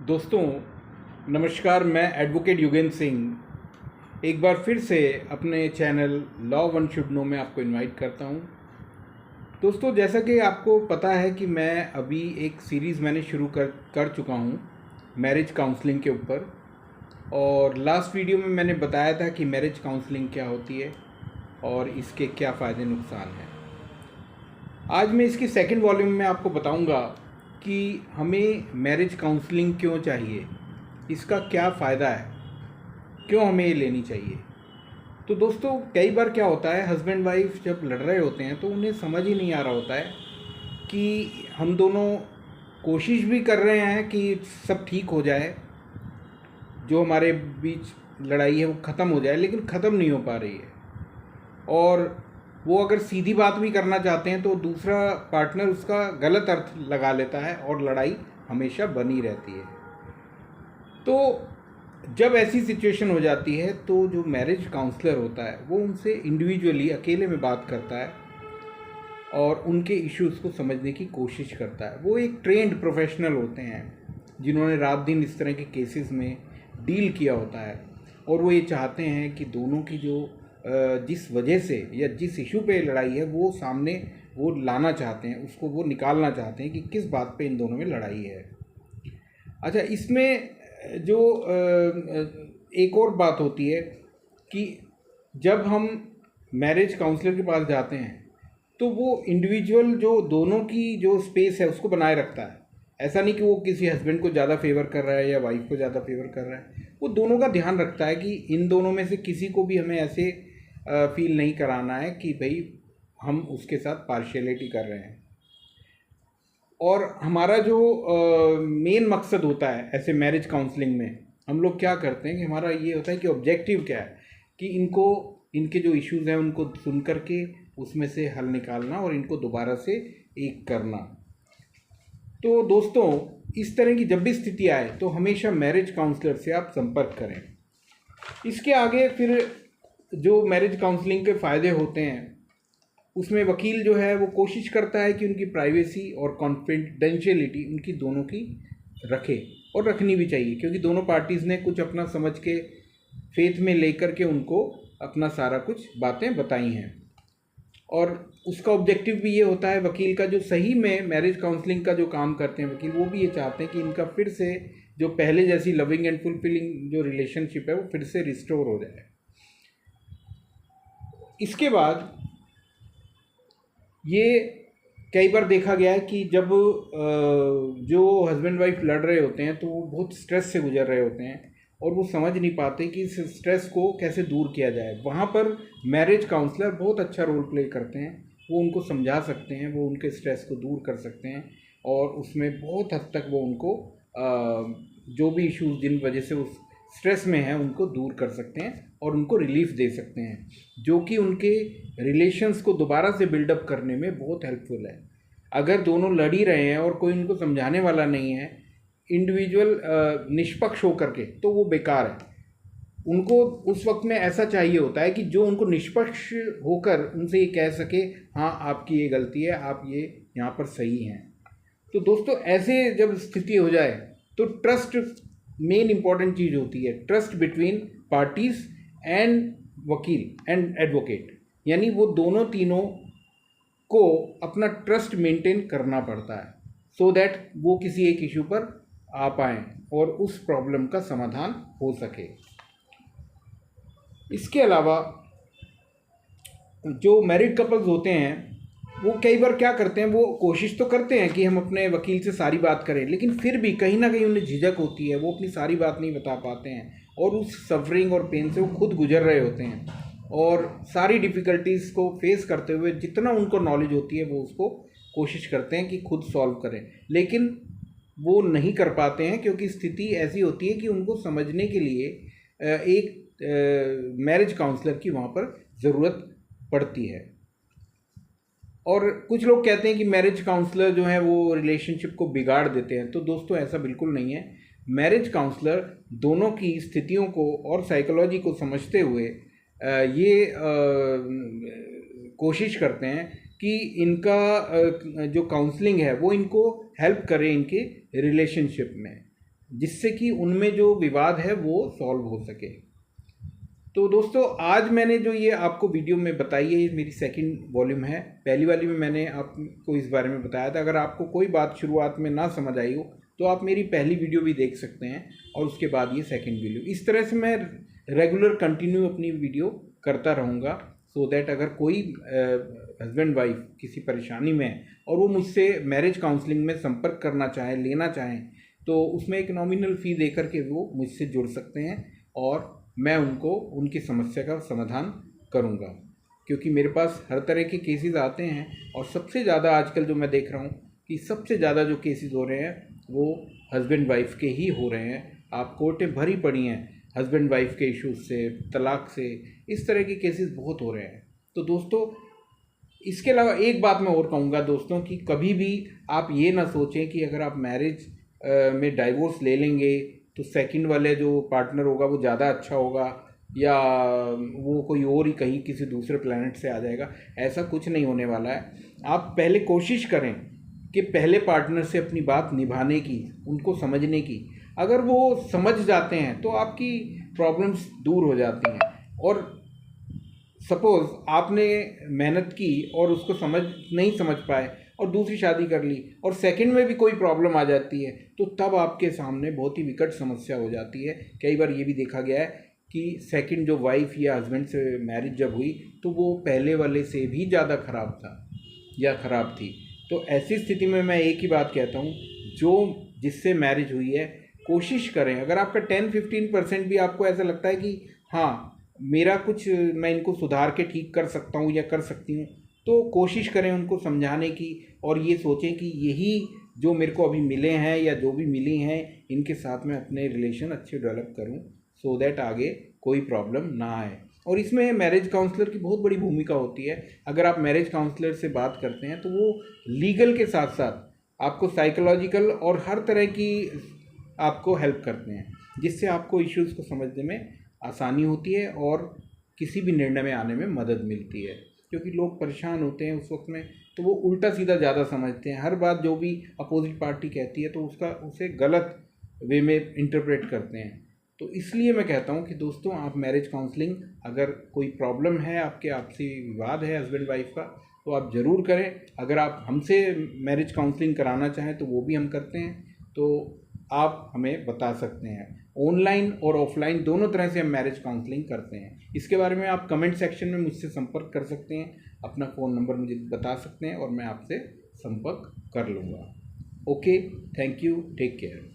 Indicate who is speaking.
Speaker 1: दोस्तों नमस्कार। मैं एडवोकेट युगेंद्र सिंह एक बार फिर से अपने channel law one should know में आपको इनवाइट करता हूं। दोस्तों, जैसा कि आपको पता है कि मैं अभी एक सीरीज़ मैंने शुरू कर चुका हूं मैरिज काउंसलिंग के ऊपर। और लास्ट वीडियो में मैंने बताया था कि मैरिज काउंसलिंग क्या होती है और इसके क्या फ़ायदे नुकसान हैं। आज मैं इसकी सेकंड वॉल्यूम में आपको बताऊंगा कि हमें मैरिज काउंसलिंग क्यों चाहिए, इसका क्या फ़ायदा है, क्यों हमें ये लेनी चाहिए। तो दोस्तों, कई बार क्या होता है, हस्बैंड वाइफ जब लड़ रहे होते हैं तो उन्हें समझ ही नहीं आ रहा होता है कि हम दोनों कोशिश भी कर रहे हैं कि सब ठीक हो जाए, जो हमारे बीच लड़ाई है वो ख़त्म हो जाए, लेकिन ख़त्म नहीं हो पा रही है। और वो अगर सीधी बात भी करना चाहते हैं तो दूसरा पार्टनर उसका गलत अर्थ लगा लेता है और लड़ाई हमेशा बनी रहती है। तो जब ऐसी सिचुएशन हो जाती है तो जो मैरिज काउंसलर होता है वो उनसे इंडिविजुअली अकेले में बात करता है और उनके इश्यूज़ को समझने की कोशिश करता है। वो एक ट्रेंड प्रोफेशनल होते हैं जिन्होंने रात दिन इस तरह के केसेस में डील किया होता है, और वो ये चाहते हैं कि दोनों की जो जिस वजह से या जिस इशू पे लड़ाई है वो सामने वो लाना चाहते हैं, उसको वो निकालना चाहते हैं कि किस बात पे इन दोनों में लड़ाई है। अच्छा, इसमें जो एक और बात होती है कि जब हम मैरिज काउंसलर के पास जाते हैं तो वो इंडिविजुअल जो दोनों की जो स्पेस है उसको बनाए रखता है। ऐसा नहीं कि वो किसी हस्बैंड को ज़्यादा फेवर कर रहा है या वाइफ को ज़्यादा फेवर कर रहा है। वो दोनों का ध्यान रखता है कि इन दोनों में से किसी को भी हमें ऐसे फील नहीं कराना है कि भाई हम उसके साथ पार्शियलिटी कर रहे हैं। और हमारा जो मेन मकसद होता है ऐसे मैरिज काउंसलिंग में, हम लोग क्या करते हैं कि हमारा ये होता है कि ऑब्जेक्टिव क्या है कि इनको इनके जो इश्यूज़ हैं उनको सुन करके उसमें से हल निकालना और इनको दोबारा से एक करना। तो दोस्तों, इस तरह की जब भी स्थिति आए तो हमेशा मैरिज काउंसलर से आप संपर्क करें। इसके आगे फिर जो मैरिज काउंसलिंग के फ़ायदे होते हैं उसमें वकील जो है वो कोशिश करता है कि उनकी प्राइवेसी और कॉन्फिडेंशियलिटी उनकी दोनों की रखे, और रखनी भी चाहिए, क्योंकि दोनों पार्टीज़ ने कुछ अपना समझ के फेथ में लेकर के उनको अपना सारा कुछ बातें बताई हैं। और उसका ऑब्जेक्टिव भी ये होता है वकील का, जो सही में मैरिज काउंसलिंग का जो काम करते हैं वकील, वो भी ये चाहते हैं कि इनका फिर से जो पहले जैसी लविंग एंड फुलफिलिंग जो रिलेशनशिप है वो फिर से रिस्टोर हो जाए। इसके बाद ये कई बार देखा गया है कि जब जो हस्बैंड वाइफ लड़ रहे होते हैं तो वो बहुत स्ट्रेस से गुजर रहे होते हैं और वो समझ नहीं पाते कि इस स्ट्रेस को कैसे दूर किया जाए। वहाँ पर मैरिज काउंसलर बहुत अच्छा रोल प्ले करते हैं। वो उनको समझा सकते हैं, वो उनके स्ट्रेस को दूर कर सकते हैं और उसमें बहुत हद तक वो उनको जो भी इश्यूज जिन वजह से उस स्ट्रेस में हैं उनको दूर कर सकते हैं और उनको रिलीफ दे सकते हैं, जो कि उनके रिलेशंस को दोबारा से बिल्डअप करने में बहुत हेल्पफुल है। अगर दोनों लड़ ही रहे हैं और कोई उनको समझाने वाला नहीं है इंडिविजुअल निष्पक्ष होकर के, तो वो बेकार है। उनको उस वक्त में ऐसा चाहिए होता है कि जो उनको निष्पक्ष होकर उनसे ये कह सके, हाँ आपकी ये गलती है, आप ये यहाँ पर सही हैं। तो दोस्तों, ऐसे जब स्थिति हो जाए तो ट्रस्ट मेन इंपॉर्टेंट चीज़ होती है, ट्रस्ट बिटवीन पार्टीज एंड वकील एंड एडवोकेट, यानी वो दोनों तीनों को अपना ट्रस्ट मेंटेन करना पड़ता है सो दैट वो किसी एक इशू पर आ पाएँ और उस प्रॉब्लम का समाधान हो सके। इसके अलावा जो मैरिड कपल्स होते हैं वो कई बार क्या करते हैं, वो कोशिश तो करते हैं कि हम अपने वकील से सारी बात करें, लेकिन फिर भी कहीं ना कहीं उन्हें झिझक होती है, वो अपनी सारी बात नहीं बता पाते हैं और उस सफरिंग और पेन से वो खुद गुजर रहे होते हैं। और सारी डिफ़िकल्टीज़ को फेस करते हुए जितना उनको नॉलेज होती है वो उसको कोशिश करते हैं कि खुद सॉल्व करें, लेकिन वो नहीं कर पाते हैं क्योंकि स्थिति ऐसी होती है कि उनको समझने के लिए एक मैरिज काउंसलर की वहाँ पर ज़रूरत पड़ती है। और कुछ लोग कहते हैं कि मैरिज काउंसलर जो है वो रिलेशनशिप को बिगाड़ देते हैं। तो दोस्तों, ऐसा बिल्कुल नहीं है। मैरिज काउंसलर दोनों की स्थितियों को और साइकोलॉजी को समझते हुए ये कोशिश करते हैं कि इनका जो काउंसलिंग है वो इनको हेल्प करे इनके रिलेशनशिप में। जिससे कि उनमें जो विवाद है वो सॉल्व हो सके। तो दोस्तों आज मैंने जो ये आपको वीडियो में बताई है, ये मेरी सेकंड वॉल्यूम है। पहली वाली में मैंने आपको इस बारे में बताया था। अगर आपको कोई बात शुरुआत में ना समझ आई हो तो आप मेरी पहली वीडियो भी देख सकते हैं और उसके बाद ये सेकंड वीडियो। इस तरह से मैं रेगुलर कंटिन्यू अपनी वीडियो करता रहूँगा, सो दैट अगर कोई हस्बैंड वाइफ किसी परेशानी में है और वो मुझसे मैरिज काउंसलिंग में संपर्क करना चाहें, लेना चाहें, तो उसमें एक नॉमिनल फ़ी दे करके वो मुझसे जुड़ सकते हैं और मैं उनको उनकी समस्या का समाधान करूंगा। क्योंकि मेरे पास हर तरह के केसेस आते हैं और सबसे ज़्यादा आजकल जो मैं देख रहा हूँ कि सबसे ज़्यादा जो केसेस हो रहे हैं वो हस्बैंड वाइफ के ही हो रहे हैं। आप कोर्टें भरी पड़ी हैं हस्बैंड वाइफ के इश्यूज से, तलाक से, इस तरह के केसेस बहुत हो रहे हैं। तो दोस्तों इसके अलावा एक बात मैं और कहूँगा दोस्तों कि कभी भी आप ये ना सोचें कि अगर आप मैरिज में डाइवोर्स ले लेंगे तो सेकंड वाले जो पार्टनर होगा वो ज़्यादा अच्छा होगा या वो कोई और ही कहीं किसी दूसरे प्लेनेट से आ जाएगा। ऐसा कुछ नहीं होने वाला है। आप पहले कोशिश करें कि पहले पार्टनर से अपनी बात निभाने की, उनको समझने की। अगर वो समझ जाते हैं तो आपकी प्रॉब्लम्स दूर हो जाती हैं। और सपोज़ आपने मेहनत की और उसको नहीं समझ पाए और दूसरी शादी कर ली और सेकंड में भी कोई प्रॉब्लम आ जाती है, तो तब आपके सामने बहुत ही विकट समस्या हो जाती है। कई बार ये भी देखा गया है कि सेकंड जो वाइफ या हस्बैंड से मैरिज जब हुई तो वो पहले वाले से भी ज़्यादा ख़राब था या ख़राब थी। तो ऐसी स्थिति में मैं एक ही बात कहता हूँ, जो जिससे मैरिज हुई है कोशिश करें। अगर आपका 10-15% भी आपको ऐसा लगता है कि हाँ मेरा कुछ, मैं इनको सुधार के ठीक कर सकता हूँ या कर सकती हूँ, तो कोशिश करें उनको समझाने की और ये सोचें कि यही जो मेरे को अभी मिले हैं या जो भी मिली हैं इनके साथ में अपने रिलेशन अच्छे डेवलप करूं, सो दैट आगे कोई प्रॉब्लम ना आए। और इसमें मैरिज काउंसलर की बहुत बड़ी भूमिका होती है। अगर आप मैरिज काउंसलर से बात करते हैं तो वो लीगल के साथ साथ आपको साइकोलॉजिकल और हर तरह की आपको हेल्प करते हैं, जिससे आपको इश्यूज़ को समझने में आसानी होती है और किसी भी निर्णय में आने में मदद मिलती है। क्योंकि लोग परेशान होते हैं उस वक्त में, तो वो उल्टा सीधा ज़्यादा समझते हैं। हर बात जो भी अपोजिट पार्टी कहती है तो उसे गलत वे में इंटरप्रेट करते हैं। तो इसलिए मैं कहता हूँ कि दोस्तों आप मैरिज काउंसलिंग, अगर कोई प्रॉब्लम है, आपके आपसी विवाद है हस्बैंड वाइफ का, तो आप ज़रूर करें। अगर आप हमसे मैरिज काउंसलिंग कराना चाहें तो वो भी हम करते हैं, तो आप हमें बता सकते हैं। ऑनलाइन और ऑफलाइन दोनों तरह से हम मैरिज काउंसलिंग करते हैं। इसके बारे में आप कमेंट सेक्शन में मुझसे संपर्क कर सकते हैं, अपना फ़ोन नंबर मुझे बता सकते हैं और मैं आपसे संपर्क कर लूँगा। Okay, thank you, take care.